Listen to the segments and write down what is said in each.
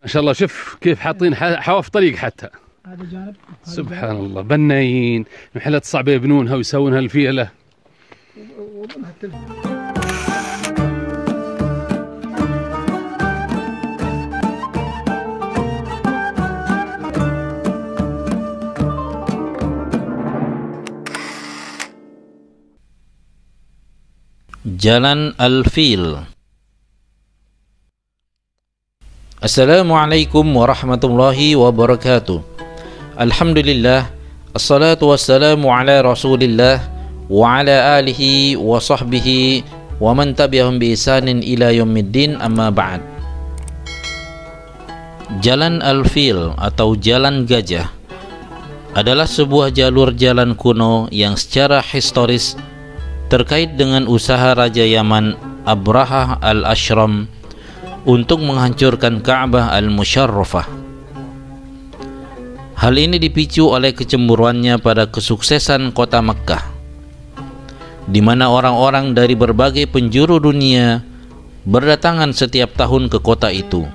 ما شاء الله. شوف كيف حاطين حواف طريق حتى. هذا جانب. سبحان الله، بنايين محلات صعبة يبنونها ويسوونها الفيلة. Jalan Al-Fil. Assalamualaikum warahmatullahi wabarakatuh. Alhamdulillah, assalatu wassalamu ala rasulillah wa ala alihi wa sahbihi wa man tabi'ahum bi ihsanin ila yaumiddin, amma ba'd. Jalan Al-Fil atau Jalan Gajah adalah sebuah jalur jalan kuno yang secara historis terkait dengan usaha Raja Yaman Abrahah al-Ashram untuk menghancurkan Ka'bah al-Musharrafah. Hal ini dipicu oleh kecemburuannya pada kesuksesan kota Mekkah, di mana orang-orang dari berbagai penjuru dunia berdatangan setiap tahun ke kota itu.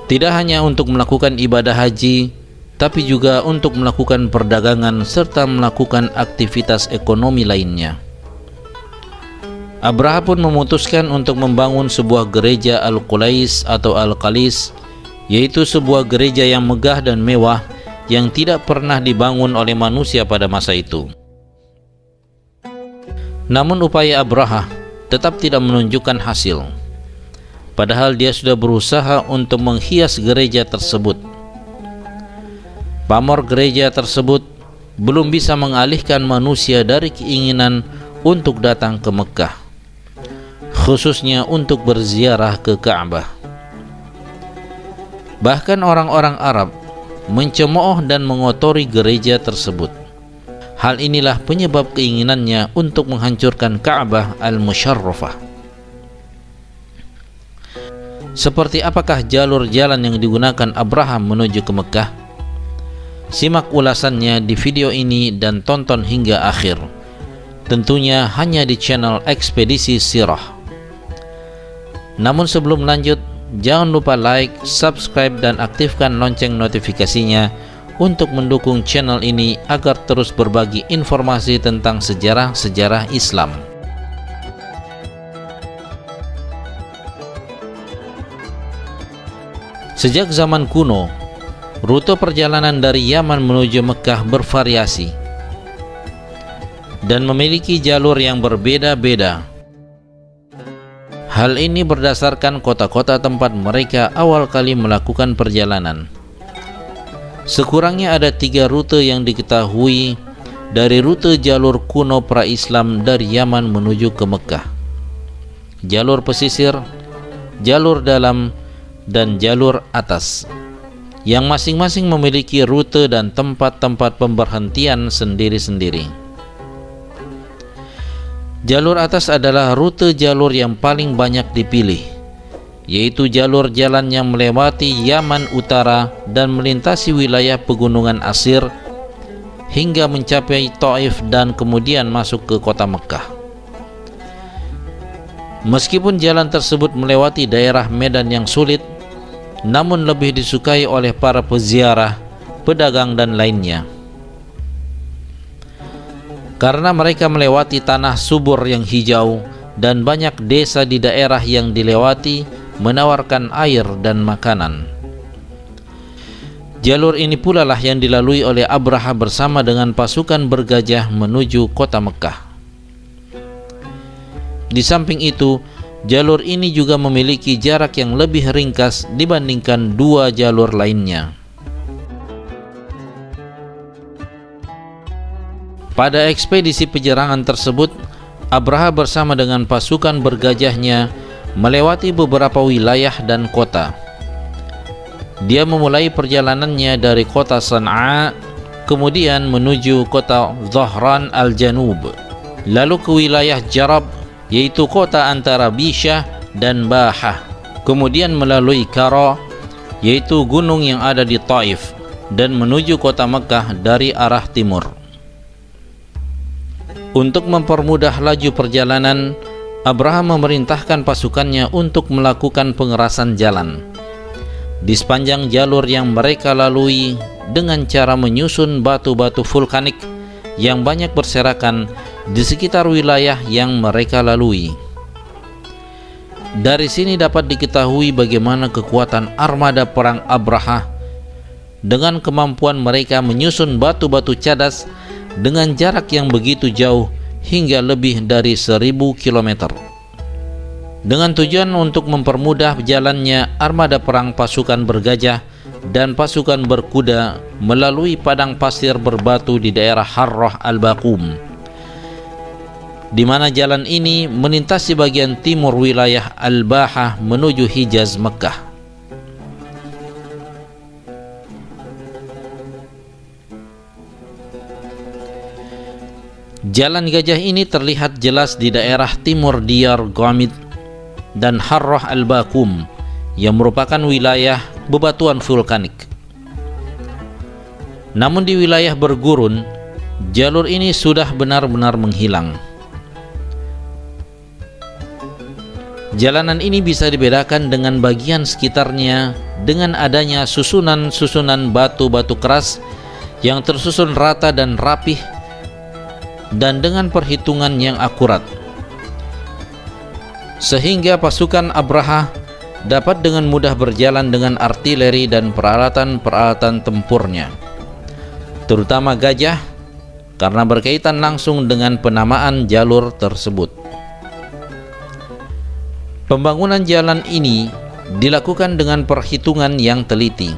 Tidak hanya untuk melakukan ibadah haji, tapi juga untuk melakukan perdagangan serta melakukan aktivitas ekonomi lainnya. Abraha pun memutuskan untuk membangun sebuah gereja Al-Qulais atau Al-Qalis, yaitu sebuah gereja yang megah dan mewah yang tidak pernah dibangun oleh manusia pada masa itu. Namun upaya Abraha tetap tidak menunjukkan hasil, padahal dia sudah berusaha untuk menghias gereja tersebut. Pamor gereja tersebut belum bisa mengalihkan manusia dari keinginan untuk datang ke Mekkah, khususnya untuk berziarah ke Ka'bah. Bahkan orang-orang Arab mencemooh dan mengotori gereja tersebut. Hal inilah penyebab keinginannya untuk menghancurkan Ka'bah al-Musharrafah. Seperti apakah jalur jalan yang digunakan Abraham menuju ke Mekkah? Simak ulasannya di video ini dan tonton hingga akhir. Tentunya hanya di channel Ekspedisi Sirah. Namun sebelum lanjut, jangan lupa like, subscribe, dan aktifkan lonceng notifikasinya untuk mendukung channel ini agar terus berbagi informasi tentang sejarah-sejarah Islam. Sejak zaman kuno, rute perjalanan dari Yaman menuju Mekkah bervariasi dan memiliki jalur yang berbeda-beda. Hal ini berdasarkan kota-kota tempat mereka awal kali melakukan perjalanan. Sekurangnya ada 3 rute yang diketahui dari rute jalur kuno pra-Islam dari Yaman menuju ke Mekkah: jalur pesisir, jalur dalam, dan jalur atas, yang masing-masing memiliki rute dan tempat-tempat pemberhentian sendiri-sendiri. Jalur atas adalah rute jalur yang paling banyak dipilih, yaitu jalur jalan yang melewati Yaman Utara dan melintasi wilayah pegunungan Asir hingga mencapai Taif dan kemudian masuk ke kota Mekkah. Meskipun jalan tersebut melewati daerah medan yang sulit, namun lebih disukai oleh para peziarah, pedagang, dan lainnya, karena mereka melewati tanah subur yang hijau dan banyak desa di daerah yang dilewati menawarkan air dan makanan. Jalur ini pula lah yang dilalui oleh Abraha bersama dengan pasukan bergajah menuju kota Mekkah. Di samping itu, jalur ini juga memiliki jarak yang lebih ringkas dibandingkan 2 jalur lainnya. Pada ekspedisi penyerangan tersebut, Abraha bersama dengan pasukan bergajahnya melewati beberapa wilayah dan kota. Dia memulai perjalanannya dari kota San'a, kemudian menuju kota Dhahran al-Janub, lalu ke wilayah Jarab, yaitu kota antara Bisyah dan Bahah, kemudian melalui Kara, yaitu gunung yang ada di Taif, dan menuju kota Mekkah dari arah timur. Untuk mempermudah laju perjalanan, Abraha memerintahkan pasukannya untuk melakukan pengerasan jalan di sepanjang jalur yang mereka lalui dengan cara menyusun batu-batu vulkanik yang banyak berserakan di sekitar wilayah yang mereka lalui. Dari sini dapat diketahui bagaimana kekuatan armada perang Abraha dengan kemampuan mereka menyusun batu-batu cadas dengan jarak yang begitu jauh hingga lebih dari 1000 km. Dengan tujuan untuk mempermudah jalannya armada perang pasukan bergajah dan pasukan berkuda melalui padang pasir berbatu di daerah Harrah Al-Baqum, di mana jalan ini melintasi bagian timur wilayah Al-Bahah menuju Hijaz Mekah. Jalan gajah ini terlihat jelas di daerah timur Diyar Ghamid dan Harrah Al-Baqum yang merupakan wilayah bebatuan vulkanik. Namun di wilayah bergurun, jalur ini sudah benar-benar menghilang. Jalanan ini bisa dibedakan dengan bagian sekitarnya dengan adanya susunan-susunan batu-batu keras yang tersusun rata dan rapih dan dengan perhitungan yang akurat, sehingga pasukan Abraha dapat dengan mudah berjalan dengan artileri dan peralatan-peralatan tempurnya, terutama gajah, karena berkaitan langsung dengan penamaan jalur tersebut. Pembangunan jalan ini dilakukan dengan perhitungan yang teliti.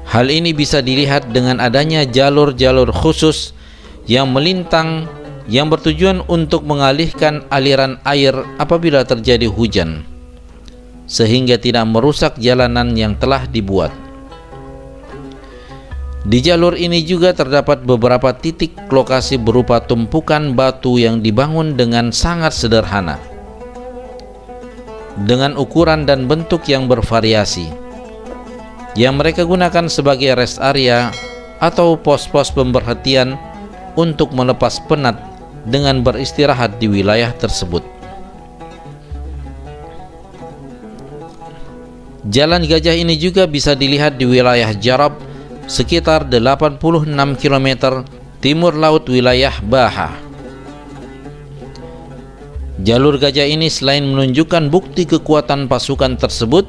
Hal ini bisa dilihat dengan adanya jalur-jalur khusus yang melintang yang bertujuan untuk mengalihkan aliran air apabila terjadi hujan, sehingga tidak merusak jalanan yang telah dibuat. Di jalur ini juga terdapat beberapa titik lokasi berupa tumpukan batu yang dibangun dengan sangat sederhana, dengan ukuran dan bentuk yang bervariasi, yang mereka gunakan sebagai rest area atau pos-pos pemberhentian untuk melepas penat dengan beristirahat di wilayah tersebut. Jalan gajah ini juga bisa dilihat di wilayah Jarab, sekitar 86 km timur laut wilayah Bahah. Jalur gajah ini selain menunjukkan bukti kekuatan pasukan tersebut,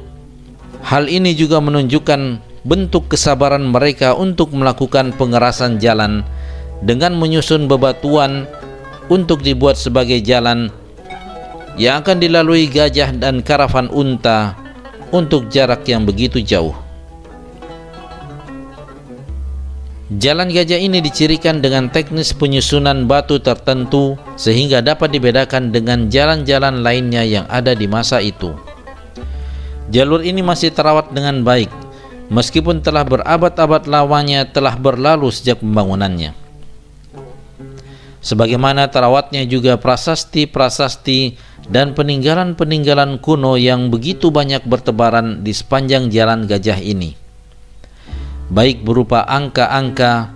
hal ini juga menunjukkan bentuk kesabaran mereka untuk melakukan pengerasan jalan dengan menyusun bebatuan untuk dibuat sebagai jalan yang akan dilalui gajah dan karavan unta untuk jarak yang begitu jauh. Jalan gajah ini dicirikan dengan teknis penyusunan batu tertentu sehingga dapat dibedakan dengan jalan-jalan lainnya yang ada di masa itu. Jalur ini masih terawat dengan baik meskipun telah berabad-abad lamanya telah berlalu sejak pembangunannya. Sebagaimana terawatnya juga prasasti-prasasti dan peninggalan-peninggalan kuno yang begitu banyak bertebaran di sepanjang jalan gajah ini, baik berupa angka-angka,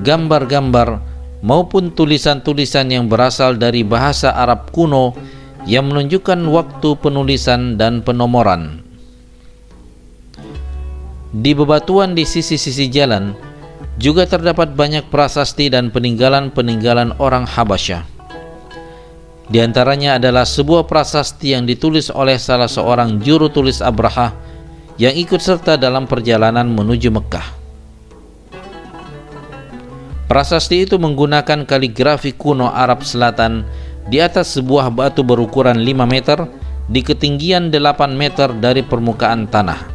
gambar-gambar, maupun tulisan-tulisan yang berasal dari bahasa Arab kuno yang menunjukkan waktu penulisan dan penomoran. Di bebatuan di sisi-sisi jalan juga terdapat banyak prasasti dan peninggalan-peninggalan orang Habasyah. Di antaranya adalah sebuah prasasti yang ditulis oleh salah seorang juru tulis Abraha yang ikut serta dalam perjalanan menuju Mekah. Prasasti itu menggunakan kaligrafi kuno Arab Selatan di atas sebuah batu berukuran 5 meter di ketinggian 8 meter dari permukaan tanah.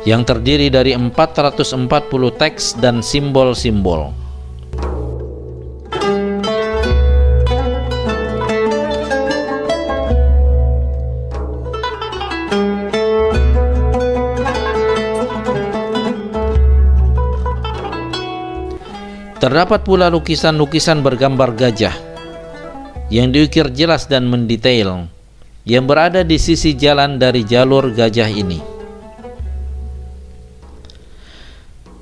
Yang terdiri dari 440 teks dan simbol-simbol. Terdapat pula lukisan-lukisan bergambar gajah, yang diukir jelas dan mendetail yang berada di sisi jalan dari jalur gajah ini.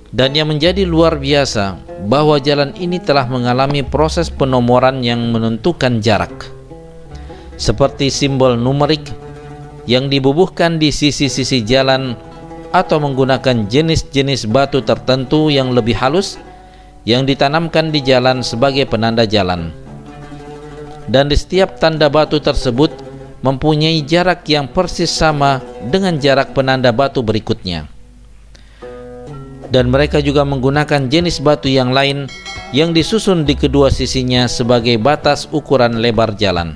Dan yang menjadi luar biasa bahwa jalan ini telah mengalami proses penomoran yang menentukan jarak, seperti simbol numerik yang dibubuhkan di sisi-sisi jalan atau menggunakan jenis-jenis batu tertentu yang lebih halus yang ditanamkan di jalan sebagai penanda jalan. Dan di setiap tanda batu tersebut mempunyai jarak yang persis sama dengan jarak penanda batu berikutnya. Dan mereka juga menggunakan jenis batu yang lain yang disusun di kedua sisinya sebagai batas ukuran lebar jalan.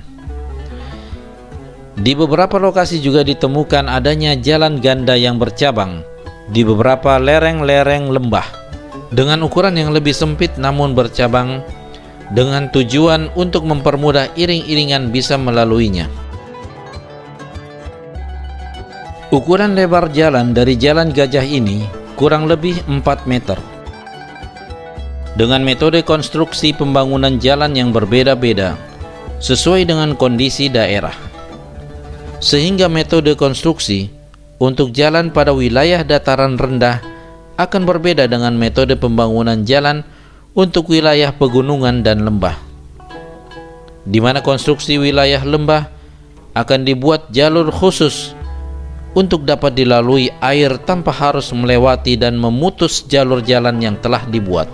Di beberapa lokasi juga ditemukan adanya jalan ganda yang bercabang di beberapa lereng-lereng lembah dengan ukuran yang lebih sempit namun bercabang, dengan tujuan untuk mempermudah iring-iringan bisa melaluinya. Ukuran lebar jalan dari jalan gajah ini kurang lebih 4 meter. Dengan metode konstruksi pembangunan jalan yang berbeda-beda sesuai dengan kondisi daerah, sehingga metode konstruksi untuk jalan pada wilayah dataran rendah akan berbeda dengan metode pembangunan jalan untuk wilayah pegunungan dan lembah, di mana konstruksi wilayah lembah akan dibuat jalur khusus untuk dapat dilalui air tanpa harus melewati dan memutus jalur jalan yang telah dibuat.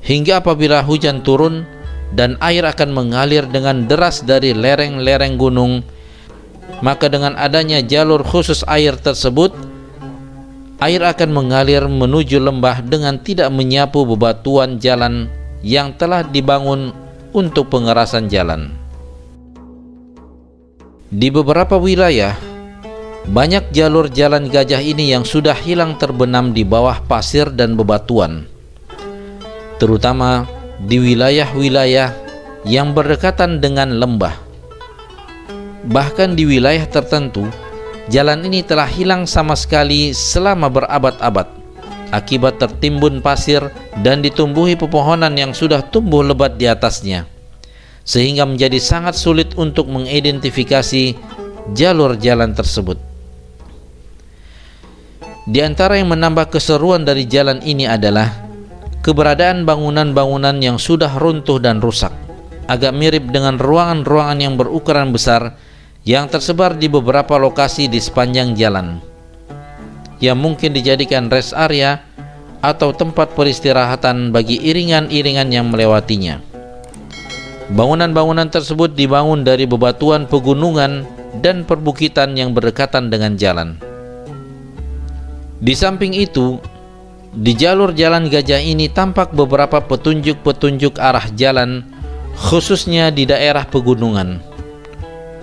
Hingga apabila hujan turun dan air akan mengalir dengan deras dari lereng-lereng gunung, maka dengan adanya jalur khusus air tersebut, air akan mengalir menuju lembah dengan tidak menyapu bebatuan jalan yang telah dibangun untuk pengerasan jalan. Di beberapa wilayah, banyak jalur jalan gajah ini yang sudah hilang terbenam di bawah pasir dan bebatuan, terutama di wilayah-wilayah yang berdekatan dengan lembah. Bahkan di wilayah tertentu, jalan ini telah hilang sama sekali selama berabad-abad akibat tertimbun pasir dan ditumbuhi pepohonan yang sudah tumbuh lebat di atasnya, sehingga menjadi sangat sulit untuk mengidentifikasi jalur jalan tersebut. Di antara yang menambah keseruan dari jalan ini adalah keberadaan bangunan-bangunan yang sudah runtuh dan rusak, agak mirip dengan ruangan-ruangan yang berukuran besar yang tersebar di beberapa lokasi di sepanjang jalan, yang mungkin dijadikan rest area atau tempat peristirahatan bagi iringan-iringan yang melewatinya. Bangunan-bangunan tersebut dibangun dari bebatuan pegunungan dan perbukitan yang berdekatan dengan jalan. Di samping itu, di jalur jalan gajah ini tampak beberapa petunjuk-petunjuk arah jalan, khususnya di daerah pegunungan.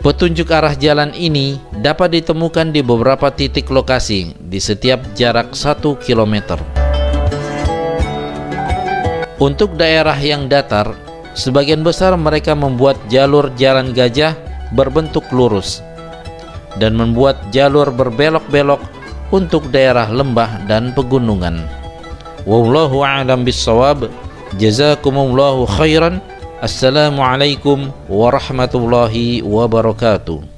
Petunjuk arah jalan ini dapat ditemukan di beberapa titik lokasi di setiap jarak 1 km. Untuk daerah yang datar, sebagian besar mereka membuat jalur jalan gajah berbentuk lurus dan membuat jalur berbelok-belok untuk daerah lembah dan pegunungan. Wallahu a'lam bissawab. Jazakumullahu khairan. Assalamualaikum warahmatullahi wabarakatuh.